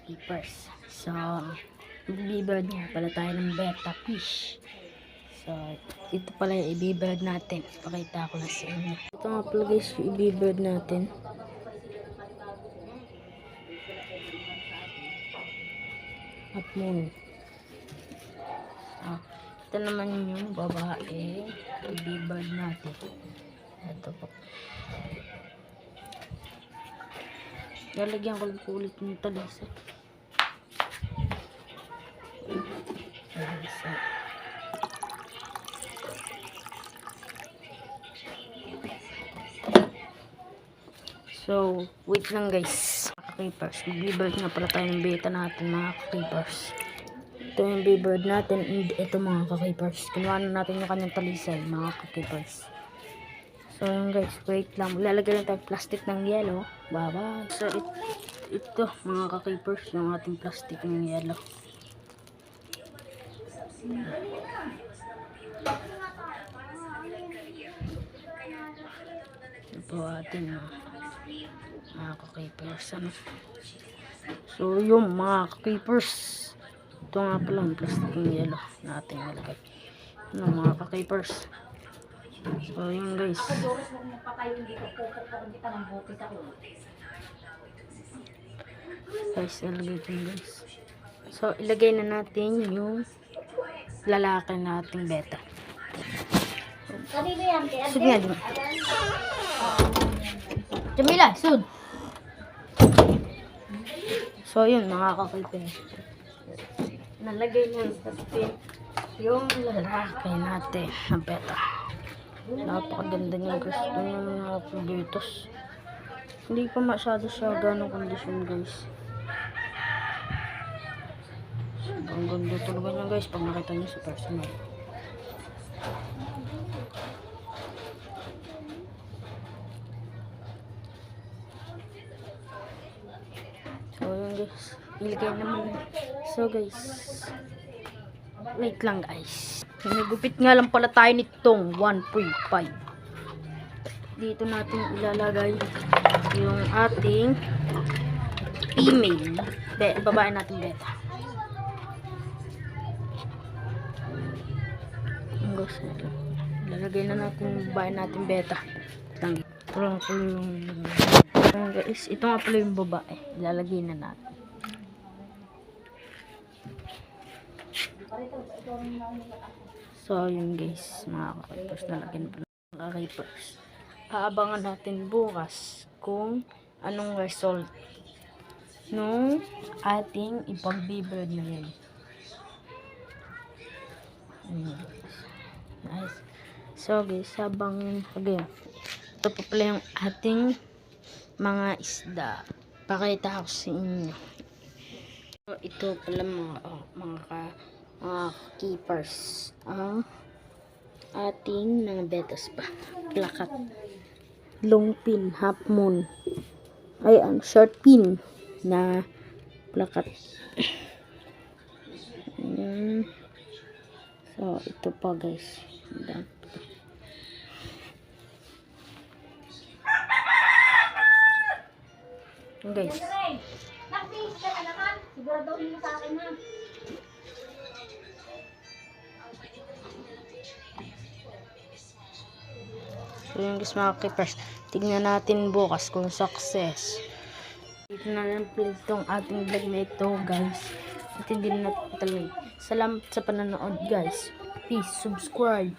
keepers. So, i-bird nga pala tayo ng beta fish. So, ito pala yung i-bird natin. Pakita ko lang sa inyo. Ito nga pala guys yung i-bird natin. At moon. So, ito naman yung babae i-bird natin. Ito po. Lalagyan ko lang po ulit ng talisa. So, wait lang guys. Mga ka-keepers, mag-bird nga pala tayo ng beta natin mga ka-keepers. Ito yung bird natin and ito mga ka-keepers. Kinuha na natin yung kanyang talisay mga ka-keepers. So yun guys, wait lang. Lalagay lang tayo plastic ng yellow. Bye-bye. So ito mga ka-keepers, yung ating plastic ng yellow. Ito ating mga ka-keepers. Ano? So yung mga ka-keepers, ito nga pala ang plastic ng yellow na ating nilagay. Ano mga ka-keepers. So yun guys. Guys, ilagay ko guys. So ilagay na natin yung lalaki nating beta. Sud nga din. Jamila, sud. So yun mga ka-keepers. Nalagay na natin yung lalaki natin na beta. Napakaganda niya guys. Ito yung mga kubitos. Hindi pa masyado siya ganong kondisyon guys. Ang ganda talaga niya guys pag nakita niyo sa personal. So yun guys. Ilagay naman. So guys. Wait lang guys. Nagupit nga lang pala tayo nitong 1.5. Dito natin ilalagay yung ating female. Babae natin beta. Ilalagay na natin yung babae natin beta. Guys, ito nga pala yung babae. Ilalagay na natin. So yun guys, mga ka-keepers, nalagyan pa ng ka-keepers. Aabangan natin bukas kung anong result nung ating ipag-bird na yun. Nice. So guys, habang ito pa pala yung ating mga isda. Pakita ko sa inyo. So, ito pala mga keepers ang ating mga betas pa. Plakat, long pin, half moon, ay ang short pin na plakat. So ito pa guys. Guys, siguraduhin mo sa akin ha. So yung guys mga keepers, tignan natin bukas kung success. Dito na lang please itong ating vlog na ito guys. At hindi na natin talaga. Salamat sa panonood guys. Please subscribe.